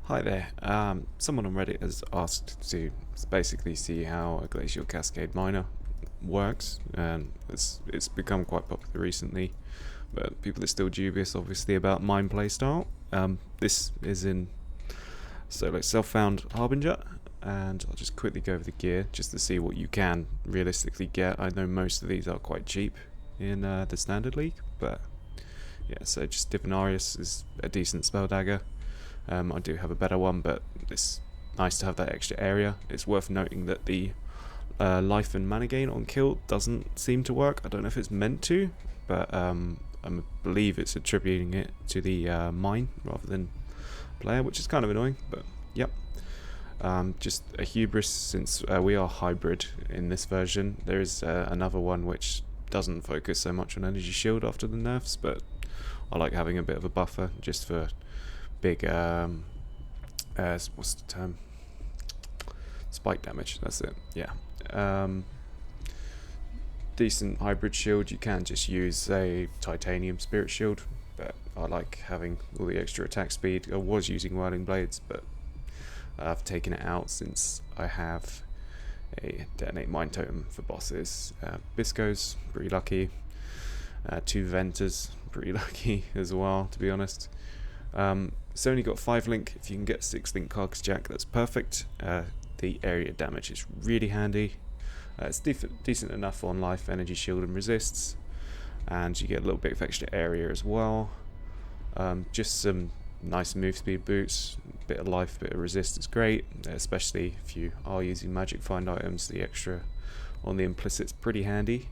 Hi there. Someone on Reddit has asked to basically see how a glacial cascade miner works, and it's become quite popular recently. But people are still dubious, obviously, about mine playstyle. This is in self-found Harbinger, and I'll just quickly go over the gear just to see what you can realistically get. I know most of these are quite cheap in the standard league, but yeah. So just Divinarius is a decent spell dagger. I do have a better one, but it's nice to have that extra area. It's worth noting that the life and mana gain on kill doesn't seem to work. I don't know if it's meant to, but I believe it's attributing it to the mine rather than player, which is kind of annoying, but yep. Just a hubris, since we are hybrid in this version. There is another one which doesn't focus so much on energy shield after the nerfs, but I like having a bit of a buffer just for big what's the term, spike damage. That's it. Yeah. Decent hybrid shield. You can just use a titanium spirit shield, but I like having all the extra attack speed. I was using whirling blades, but I've taken it out since I have a detonate mine totem for bosses. Bisco's pretty lucky. 2 Venters pretty lucky as well, to be honest. It's only got 5 link. If you can get 6 link Carcass Jack, that's perfect. The area damage is really handy. It's decent enough on life, energy shield, and resists, and you get a little bit of extra area as well. Just some nice move speed boots, bit of life, bit of resist is great, especially if you are using magic find items. The extra on the implicit's pretty handy.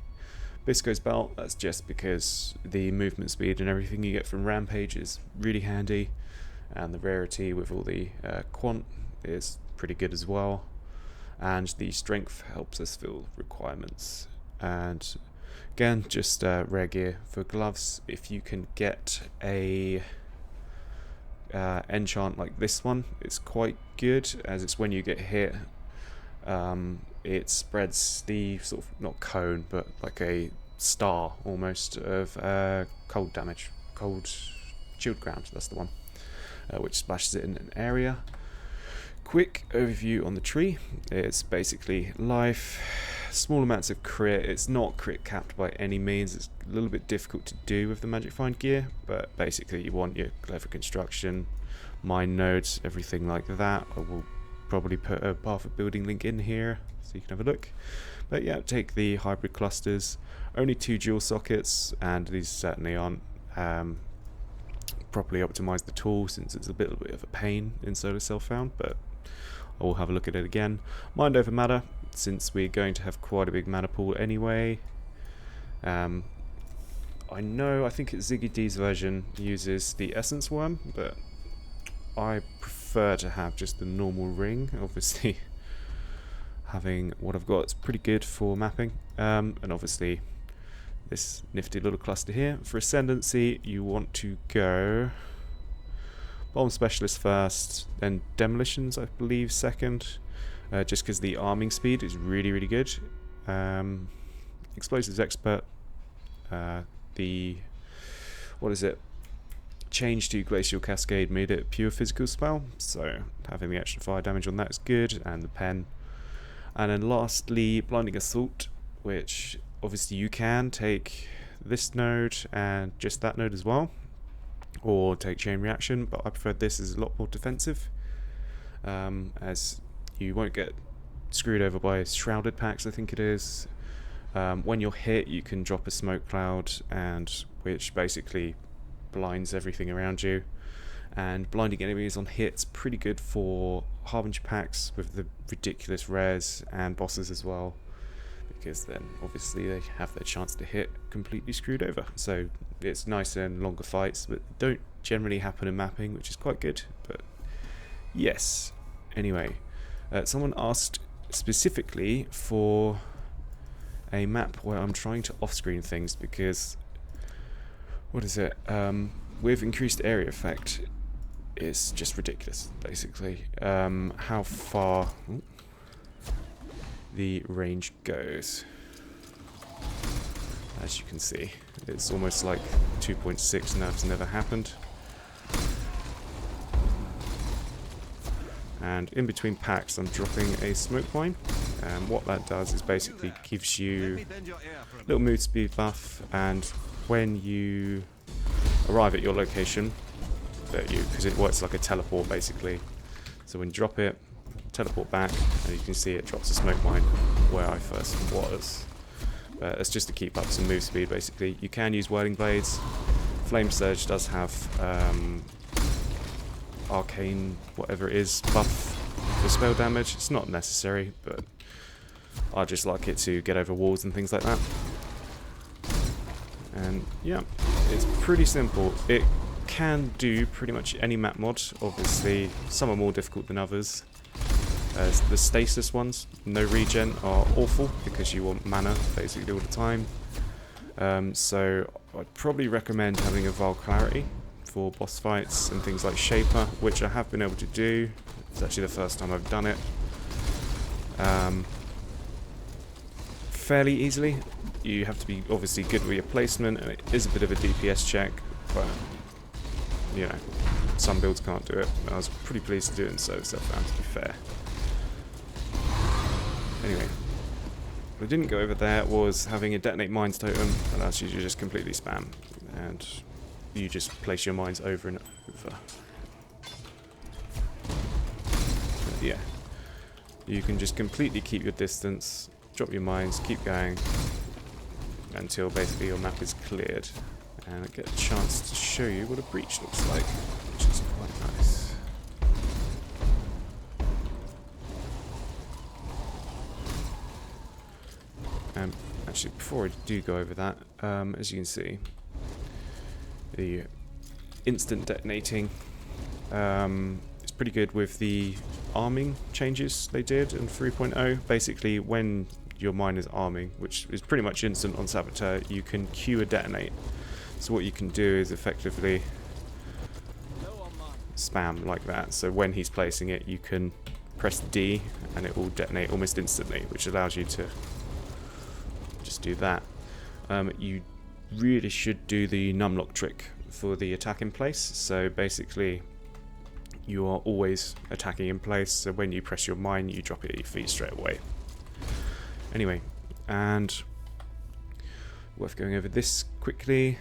Bisco's belt, that's just because the movement speed and everything you get from Rampage is really handy, and the rarity with all the quant is pretty good as well, and the strength helps us fill requirements. And again, just rare gear for gloves. If you can get a enchant like this one, it's quite good, as it's when you get hit, it spreads the sort of, not cone, but like a star almost of cold damage, cold shield ground, that's the one, which splashes it in an area. Quick overview on the tree. It's basically life, small amounts of crit. It's not crit capped by any means. It's a little bit difficult to do with the magic find gear, but basically you want your clever construction, mine nodes, everything like that. I will probably put a path of building link in here so you can have a look. But yeah, take the hybrid clusters, only 2 dual sockets, and these certainly aren't properly optimized at all, since it's a bit of a pain in solo self-found, but I will have a look at it again. Mind over matter, since we're going to have quite a big mana pool anyway. I think it's Ziggy D's version uses the essence worm, but I prefer to have just the normal ring. Obviously having what I've got is pretty good for mapping, and obviously this nifty little cluster here. For Ascendancy, you want to go Bomb Specialist first, then Demolitions, I believe, second, just because the arming speed is really, really good. Explosives Expert, change to Glacial Cascade made it a pure physical spell, so having the extra fire damage on that is good, and the pen. And then lastly, Blinding Assault, which obviously you can take this node and just that node as well, or take Chain Reaction, but I prefer this as a lot more defensive, as you won't get screwed over by Shrouded packs, I think it is. When you're hit, you can drop a Smoke Cloud, and which basically blinds everything around you, and blinding enemies on hits pretty good for Harbinger packs with the ridiculous rares and bosses as well, because then obviously they have their chance to hit completely screwed over. So it's nicer and longer fights, but don't generally happen in mapping, which is quite good. But yes, anyway, someone asked specifically for a map where I'm trying to off-screen things, because with increased area effect, it's just ridiculous, basically, how far the range goes. As you can see, it's almost like 2.6 nerfs never happened. And in between packs I'm dropping a smoke mine, and what that does is basically gives you a little move speed buff, and when you arrive at your location, because it works like a teleport basically, so when you drop it, teleport back, and you can see it drops a smoke mine where I first was. But it's just to keep up some move speed basically. You can use whirling blades. Flame Surge does have arcane whatever it is buff for spell damage. It's not necessary, but I just like it to get over walls and things like that. And yeah, it's pretty simple. It can do pretty much any map mod. Obviously some are more difficult than others. The stasis ones, no regen, are awful because you want mana basically all the time. So I'd probably recommend having a Vile Clarity for boss fights and things like Shaper, which I have been able to do. It's actually the first time I've done it. Fairly easily. You have to be obviously good with your placement, and it is a bit of a DPS check, but you know, some builds can't do it. I was pretty pleased to do it in SSF, to be fair. Anyway, what I didn't go over there was having a detonate mines totem. Allows you to just completely spam, and you just place your mines over and over. But yeah, you can just completely keep your distance, drop your mines, keep going until basically your map is cleared, and I get a chance to show you what a breach looks like, which is quite nice. Actually, before I do go over that, as you can see, the instant detonating is pretty good with the arming changes they did in 3.0. Basically, when your mine is arming, which is pretty much instant on Saboteur, you can queue a detonate. So what you can do is effectively spam like that. So when he's placing it, you can press D and it will detonate almost instantly, which allows you to just do that. You really should do the numlock trick for the attack in place. So basically you are always attacking in place, so when you press your mine you drop it at your feet straight away. Anyway, and worth going over this quickly.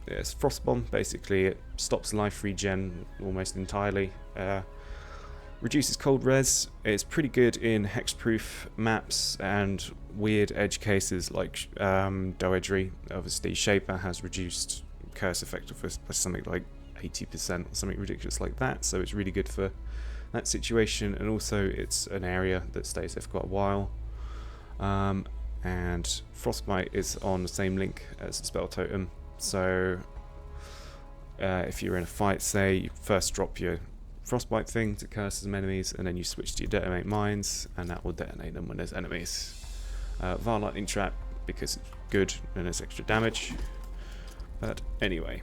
It's Frost Bomb. Basically it stops life regen almost entirely. Reduces cold res. It's pretty good in hexproof maps and weird edge cases like Doedry. Obviously Shaper has reduced curse effectiveness by something like 80% or something ridiculous like that, so it's really good for that situation, and also it's an area that stays there for quite a while. And Frostbite is on the same link as the Spell Totem, so if you're in a fight, say, you first drop your Frostbite thing to curse some enemies, and then you switch to your detonate mines, and that will detonate them when there's enemies. Vile Lightning Trap, because it's good and it's extra damage. But anyway.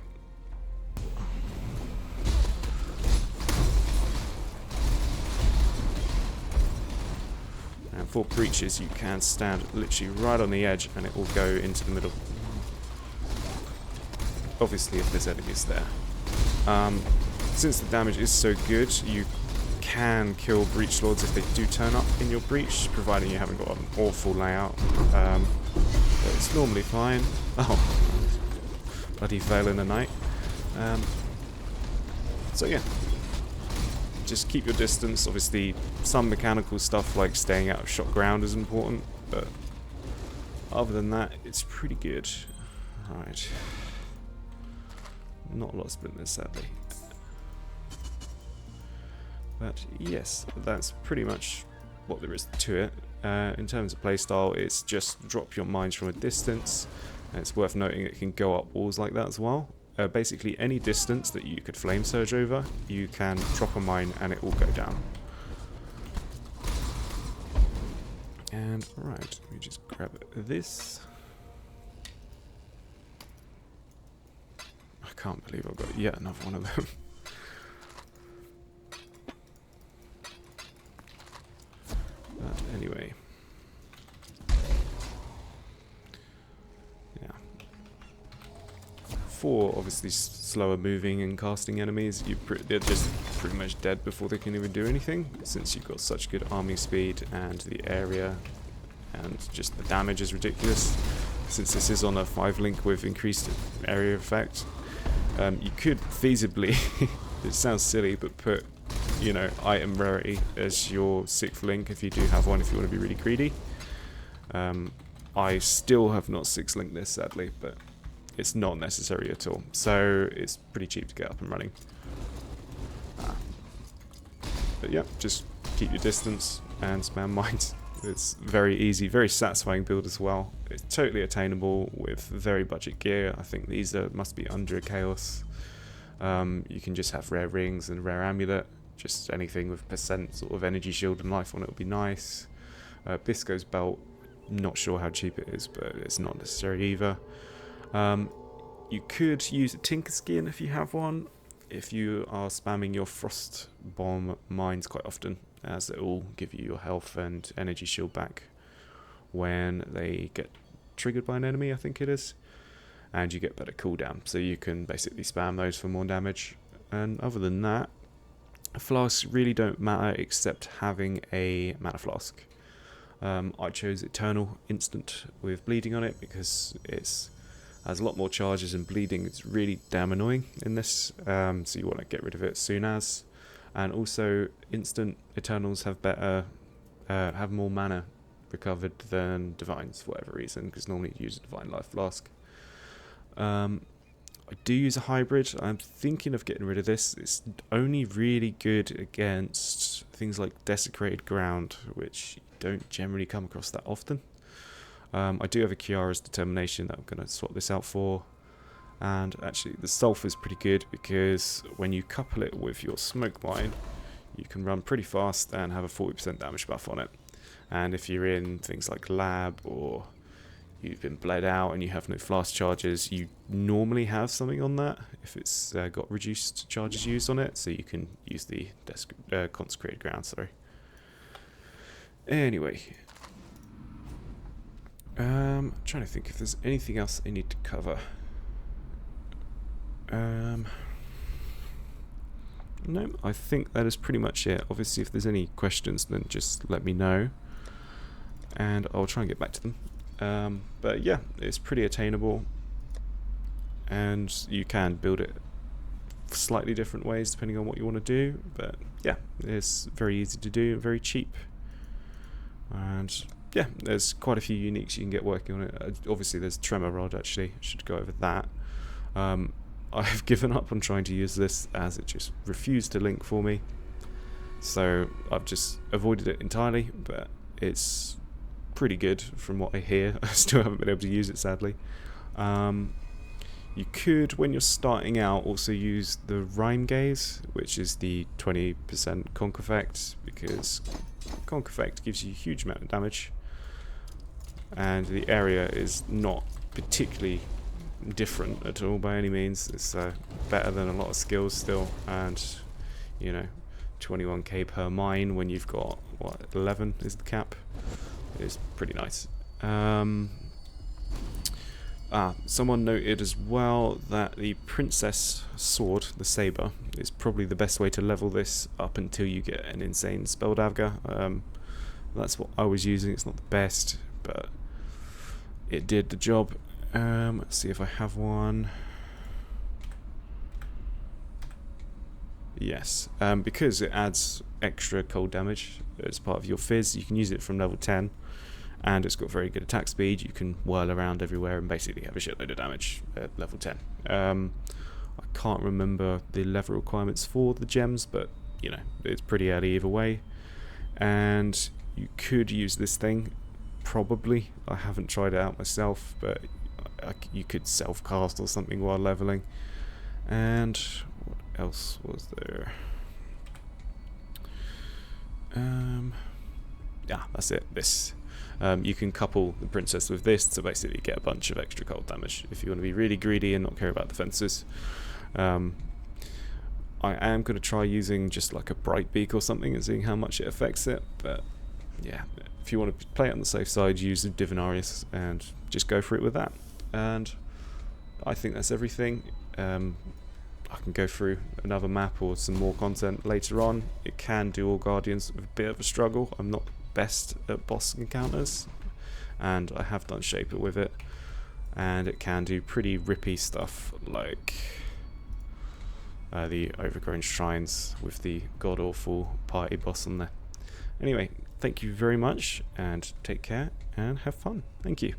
And for breaches, you can stand literally right on the edge and it will go into the middle. Obviously if there's enemies there. Since the damage is so good, you can kill breach lords if they do turn up in your breach, providing you haven't got an awful layout. But it's normally fine. Oh, bloody Veil in the Night. So yeah, just keep your distance. Obviously some mechanical stuff like staying out of shot ground is important, but other than that it's pretty good. Alright, not a lot of splinters sadly. But yes, that's pretty much what there is to it. In terms of playstyle, it's just drop your mines from a distance, and it's worth noting it can go up walls like that as well. Basically any distance that you could flame surge over, you can drop a mine and it will go down. And right, let me just grab this. I can't believe I've got yet another one of them. But anyway, yeah. for obviously slower moving and casting enemies, they're just pretty much dead before they can even do anything, since you've got such good arming speed and the area and just the damage is ridiculous. Since this is on a 5 link with increased area effect, you could feasibly, it sounds silly, but put, you know, item rarity as your 6th link if you do have one, if you want to be really greedy. I still have not 6 linked this, sadly, but it's not necessary at all. So it's pretty cheap to get up and running. But yeah, just keep your distance and spam mines. It's very easy, very satisfying build as well. It's totally attainable with very budget gear. I think these must be under a chaos. You can just have rare rings and rare amulet. Just anything with percent sort of energy shield and life on it would be nice. Bisco's belt, not sure how cheap it is, but it's not necessary either. You could use a Tinker skin if you have one, if you are spamming your frost bomb mines quite often, as it will give you your health and energy shield back when they get triggered by an enemy, I think it is, and you get better cooldown, so you can basically spam those for more damage. And other than that, flasks really don't matter except having a mana flask. I chose Eternal Instant with bleeding on it because it's has a lot more charges, and bleeding is really damn annoying in this, so you want to get rid of it as soon as. And also instant Eternals have better, have more mana recovered than Divines for whatever reason, because normally you use a Divine Life Flask. I do use a hybrid. I'm thinking of getting rid of this. It's only really good against things like Desecrated Ground, which you don't generally come across that often. I do have a Kiara's Determination that I'm going to swap this out for. And actually the Sulphur is pretty good because when you couple it with your Smoke Mine, you can run pretty fast and have a 40% damage buff on it. And if you're in things like Lab or you've been bled out and you have no flask charges, you normally have something on that if it's got reduced charges used on it, so you can use the Consecrated Ground, sorry. Anyway, I'm trying to think if there's anything else I need to cover. No, I think that is pretty much it. Obviously, if there's any questions, then just let me know, and I'll try and get back to them. But yeah, it's pretty attainable, and you can build it slightly different ways depending on what you want to do. But yeah, it's very easy to do, very cheap, and yeah, there's quite a few uniques you can get working on it. Obviously, there's Tremor Rod. Actually, I should go over that. I've given up on trying to use this as it just refused to link for me, so I've just avoided it entirely, but it's pretty good from what I hear. I still haven't been able to use it, sadly. You could, when you're starting out, also use the Rhyme Gaze, which is the 20% conk effect, because conk effect gives you a huge amount of damage, and the area is not particularly different at all by any means. It's better than a lot of skills still, and you know, 21k per mine when you've got what, 11 is the cap, is pretty nice. Someone noted as well that the Princess Sword, the Saber, is probably the best way to level this up until you get an insane Spelldagger. That's what I was using. It's not the best, but it did the job. Let's see if I have one. Yes, because it adds extra cold damage as part of your fizz, you can use it from level 10, and it's got very good attack speed. You can whirl around everywhere and basically have a shitload of damage at level 10. I can't remember the level requirements for the gems, but you know, it's pretty early either way. And you could use this thing, probably. I haven't tried it out myself, but you could self-cast or something while leveling. And what else was there? Yeah, that's it. This. You can couple the Princess with this to basically get a bunch of extra cold damage if you want to be really greedy and not care about defenses. I am going to try using just like a Bright Beak or something and seeing how much it affects it, but yeah, if you want to play it on the safe side, use Divinarius and just go for it with that. And I think that's everything. I can go through another map or some more content later on. It can do all Guardians with a bit of a struggle. I'm not best at boss encounters, and I have done Shaper with it, and it can do pretty rippy stuff like the Overgrown Shrines with the god-awful party boss on there. Anyway, thank you very much, and take care, and have fun. Thank you.